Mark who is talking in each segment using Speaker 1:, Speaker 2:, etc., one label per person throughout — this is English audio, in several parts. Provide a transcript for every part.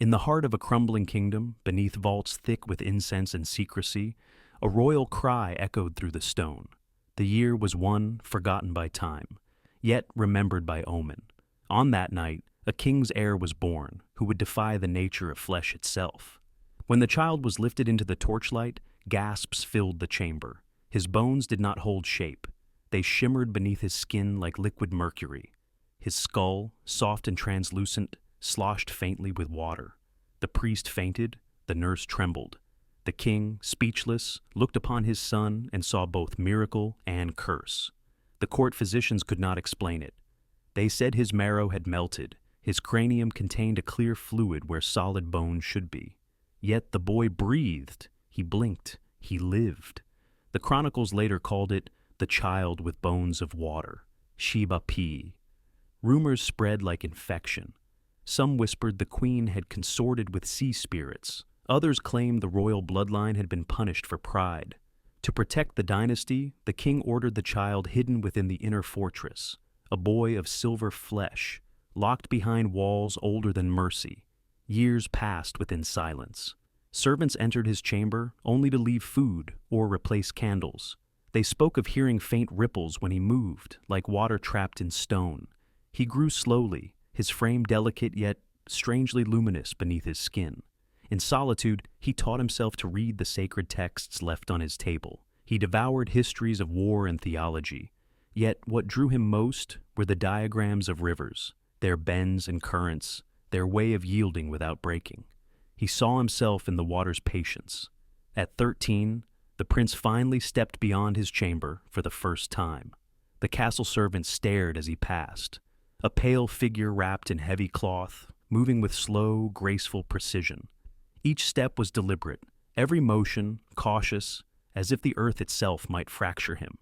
Speaker 1: In the heart of a crumbling kingdom, beneath vaults thick with incense and secrecy, a royal cry echoed through the stone. The year was one forgotten by time, yet remembered by omen. On that night, a king's heir was born, who would defy the nature of flesh itself. When the child was lifted into the torchlight, gasps filled the chamber. His bones did not hold shape. They shimmered beneath his skin like liquid mercury. His skull, soft and translucent, sloshed faintly with water. The priest fainted, the nurse trembled. The king, speechless, looked upon his son and saw both miracle and curse. The court physicians could not explain it. They said his marrow had melted, his cranium contained a clear fluid where solid bones should be. Yet the boy breathed, he blinked, he lived. The chronicles later called it the child with bones of water, Sheba P. Rumors spread like infection. Some whispered the queen had consorted with sea spirits. Others claimed the royal bloodline had been punished for pride. To protect the dynasty, the king ordered the child hidden within the inner fortress, a boy of silver flesh, locked behind walls older than mercy. Years passed within silence. Servants entered his chamber only to leave food or replace candles. They spoke of hearing faint ripples when he moved, like water trapped in stone. He grew slowly, his frame delicate yet strangely luminous beneath his skin. In solitude, he taught himself to read the sacred texts left on his table. He devoured histories of war and theology. Yet what drew him most were the diagrams of rivers, their bends and currents, their way of yielding without breaking. He saw himself in the water's patience. At 13, the prince finally stepped beyond his chamber for the first time. The castle servants stared as he passed, a pale figure wrapped in heavy cloth, moving with slow, graceful precision. Each step was deliberate, every motion cautious, as if the earth itself might fracture him.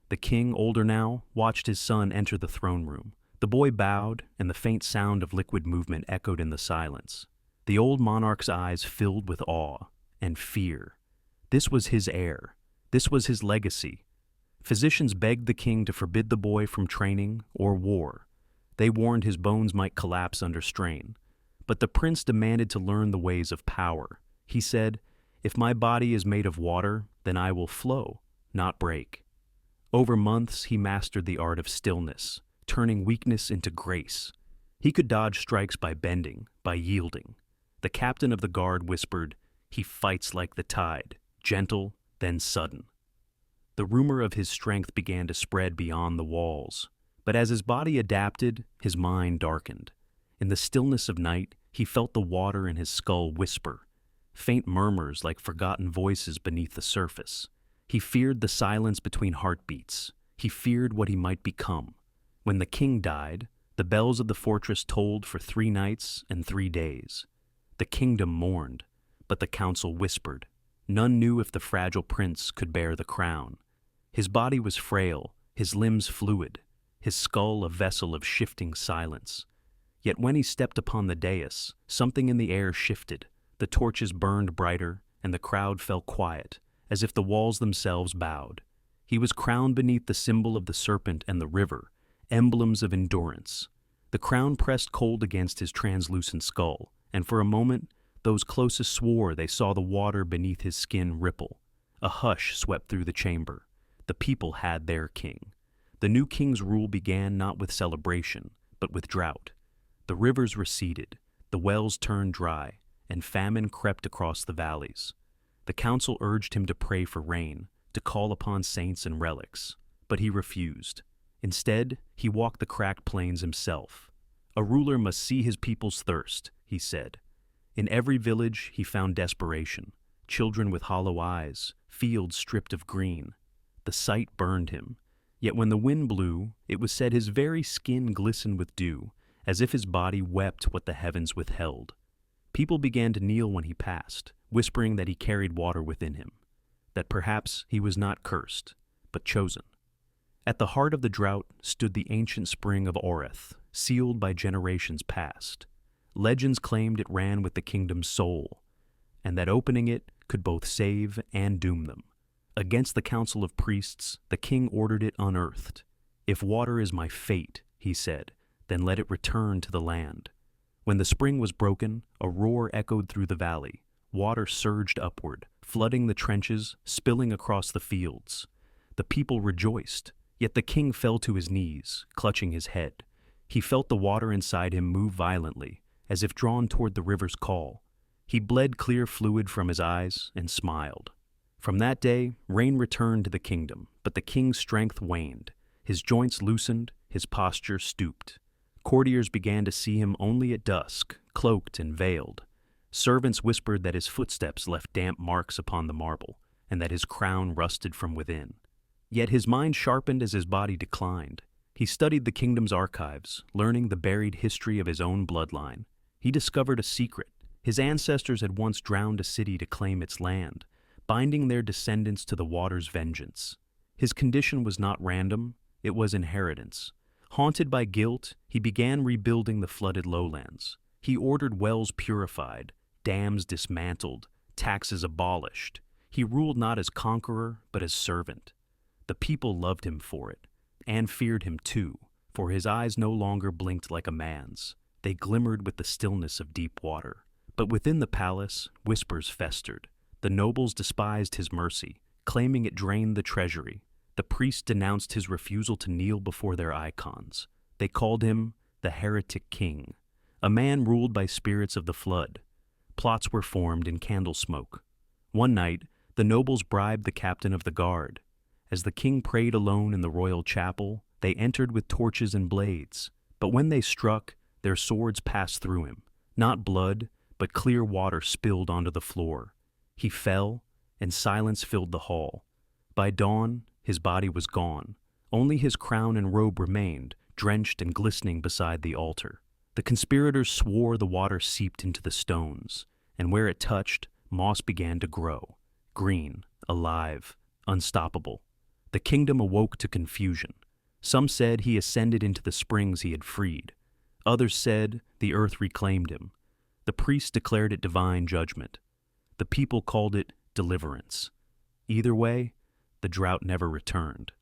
Speaker 1: The king, older now, watched his son enter the throne room. The boy bowed, and the faint sound of liquid movement echoed in the silence. The old monarch's eyes filled with awe and fear. This was his heir. This was his legacy. Physicians begged the king to forbid the boy from training or war. They warned his bones might collapse under strain. But the prince demanded to learn the ways of power. He said, "If my body is made of water, then I will flow, not break." Over months, he mastered the art of stillness, turning weakness into grace. He could dodge strikes by bending, by yielding. The captain of the guard whispered, "He fights like the tide, gentle, then sudden." The rumor of his strength began to spread beyond the walls. But as his body adapted, his mind darkened. In the stillness of night, he felt the water in his skull whisper, faint murmurs like forgotten voices beneath the surface. He feared the silence between heartbeats. He feared what he might become. When the king died, the bells of the fortress tolled for 3 nights and 3 days. The kingdom mourned, but the council whispered. None knew if the fragile prince could bear the crown. His body was frail, his limbs fluid, his skull a vessel of shifting silence. Yet when he stepped upon the dais, something in the air shifted. The torches burned brighter, and the crowd fell quiet, as if the walls themselves bowed. He was crowned beneath the symbol of the serpent and the river, emblems of endurance. The crown pressed cold against his translucent skull, and for a moment, those closest swore they saw the water beneath his skin ripple. A hush swept through the chamber. The people had their king. The new king's rule began not with celebration, but with drought. The rivers receded, the wells turned dry, and famine crept across the valleys. The council urged him to pray for rain, to call upon saints and relics, but he refused. Instead, he walked the cracked plains himself. A ruler must see his people's thirst, he said. In every village he found desperation, children with hollow eyes, fields stripped of green. The sight burned him, yet when the wind blew, it was said his very skin glistened with dew, as if his body wept what the heavens withheld. People began to kneel when he passed, whispering that he carried water within him, that perhaps he was not cursed, but chosen. At the heart of the drought stood the ancient spring of Oreth, sealed by generations past. Legends claimed it ran with the kingdom's soul, and that opening it could both save and doom them. Against the council of priests, the king ordered it unearthed. "If water is my fate," he said, "then let it return to the land." When the spring was broken, a roar echoed through the valley. Water surged upward, flooding the trenches, spilling across the fields. The people rejoiced, yet the king fell to his knees, clutching his head. He felt the water inside him move violently, as if drawn toward the river's call. He bled clear fluid from his eyes and smiled. From that day, rain returned to the kingdom, but the king's strength waned. His joints loosened, his posture stooped. Courtiers began to see him only at dusk, cloaked and veiled. Servants whispered that his footsteps left damp marks upon the marble, and that his crown rusted from within. Yet his mind sharpened as his body declined. He studied the kingdom's archives, learning the buried history of his own bloodline. He discovered a secret. His ancestors had once drowned a city to claim its land, binding their descendants to the water's vengeance. His condition was not random, it was inheritance. Haunted by guilt, he began rebuilding the flooded lowlands. He ordered wells purified, dams dismantled, taxes abolished. He ruled not as conqueror, but as servant. The people loved him for it, and feared him too, for his eyes no longer blinked like a man's. They glimmered with the stillness of deep water. But within the palace, whispers festered. The nobles despised his mercy, claiming it drained the treasury. The priests denounced his refusal to kneel before their icons. They called him the heretic king, a man ruled by spirits of the flood. Plots were formed in candle smoke. One night, the nobles bribed the captain of the guard. As the king prayed alone in the royal chapel, they entered with torches and blades. But when they struck, their swords passed through him. Not blood, but clear water spilled onto the floor. He fell, and silence filled the hall. By dawn, his body was gone. Only his crown and robe remained, drenched and glistening beside the altar. The conspirators swore the water seeped into the stones, and where it touched, moss began to grow, green, alive, unstoppable. The kingdom awoke to confusion. Some said he ascended into the springs he had freed. Others said the earth reclaimed him. The priests declared it divine judgment. The people called it deliverance. Either way, the drought never returned.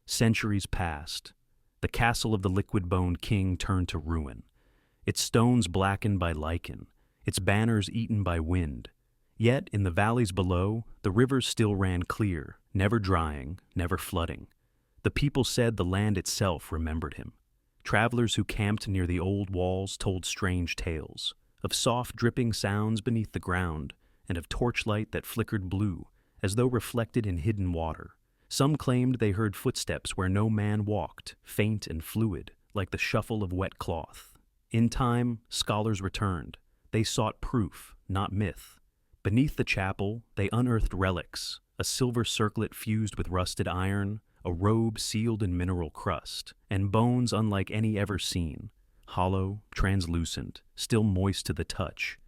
Speaker 1: Centuries passed. The castle of the liquid-boned king turned to ruin, its stones blackened by lichen, its banners eaten by wind. Yet, in the valleys below, the rivers still ran clear, never drying, never flooding. The people said the land itself remembered him. Travelers who camped near the old walls told strange tales, of soft dripping sounds beneath the ground, and of torchlight that flickered blue, as though reflected in hidden water. Some claimed they heard footsteps where no man walked, faint and fluid, like the shuffle of wet cloth. In time, scholars returned. They sought proof, not myth. Beneath the chapel, they unearthed relics, a silver circlet fused with rusted iron, a robe sealed in mineral crust, and bones unlike any ever seen, hollow, translucent, still moist to the touch.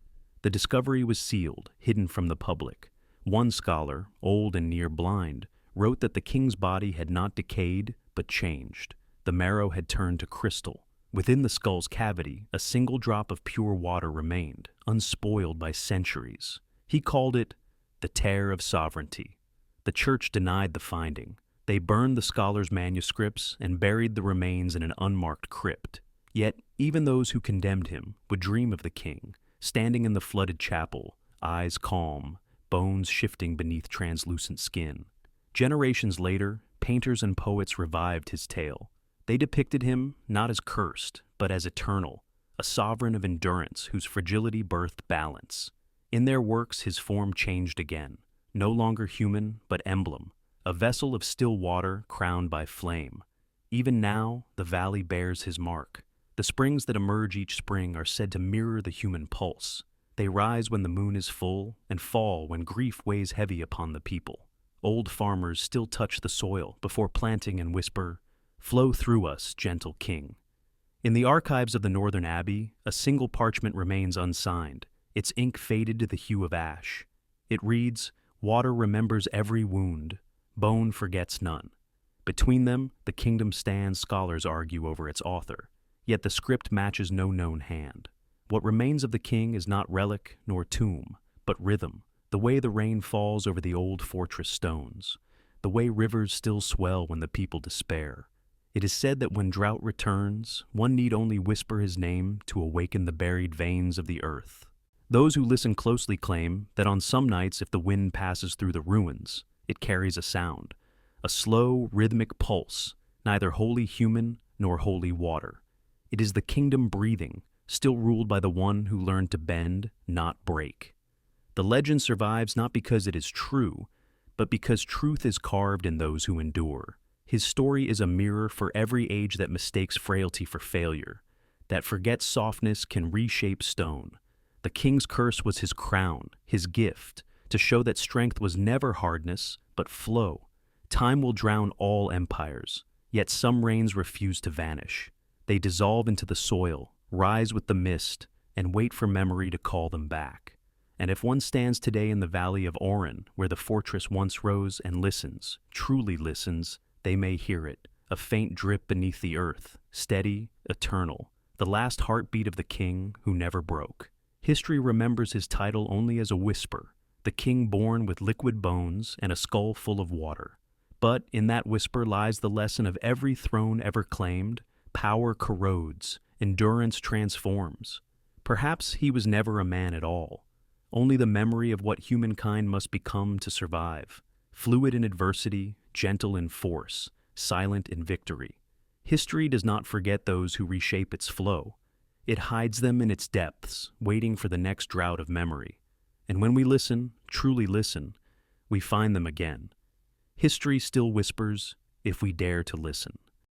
Speaker 1: The discovery was sealed, hidden from the public. One scholar, old and near blind, wrote that the king's body had not decayed, but changed. The marrow had turned to crystal. Within the skull's cavity, a single drop of pure water remained, unspoiled by centuries. He called it the tear of sovereignty. The church denied the finding. They burned the scholar's manuscripts and buried the remains in an unmarked crypt. Yet, even those who condemned him would dream of the king, standing in the flooded chapel, eyes calm, bones shifting beneath translucent skin. Generations later, painters and poets revived his tale. They depicted him not as cursed, but as eternal, a sovereign of endurance whose fragility birthed balance. In their works, his form changed again, no longer human, but emblem, a vessel of still water crowned by flame. Even now, the valley bears his mark. The springs that emerge each spring are said to mirror the human pulse. They rise when the moon is full and fall when grief weighs heavy upon the people. Old farmers still touch the soil before planting and whisper, "Flow through us, gentle king." In the archives of the Northern Abbey, a single parchment remains unsigned, its ink faded to the hue of ash. It reads, "Water remembers every wound, bone forgets none." Between them, the kingdom stands, scholars argue over its author. Yet the script matches no known hand. What remains of the king is not relic nor tomb, but rhythm, the way the rain falls over the old fortress stones, the way rivers still swell when the people despair. It is said that when drought returns, one need only whisper his name to awaken the buried veins of the earth. Those who listen closely claim that on some nights, if the wind passes through the ruins, it carries a sound, a slow, rhythmic pulse, neither wholly human nor wholly water. It is the kingdom breathing, still ruled by the one who learned to bend, not break. The legend survives not because it is true, but because truth is carved in those who endure. His story is a mirror for every age that mistakes frailty for failure, that forgets softness can reshape stone. The king's curse was his crown, his gift, to show that strength was never hardness, but flow. Time will drown all empires, yet some reigns refuse to vanish. They dissolve into the soil, rise with the mist, and wait for memory to call them back. And if one stands today in the valley of Oren, where the fortress once rose, and listens, truly listens, they may hear it, a faint drip beneath the earth, steady, eternal, the last heartbeat of the king who never broke. History remembers his title only as a whisper, the king born with liquid bones and a skull full of water. But in that whisper lies the lesson of every throne ever claimed: power corrodes, endurance transforms. Perhaps he was never a man at all, only the memory of what humankind must become to survive, fluid in adversity, gentle in force, silent in victory. History does not forget those who reshape its flow. It hides them in its depths, waiting for the next drought of memory. And when we listen, truly listen, we find them again. History still whispers if we dare to listen.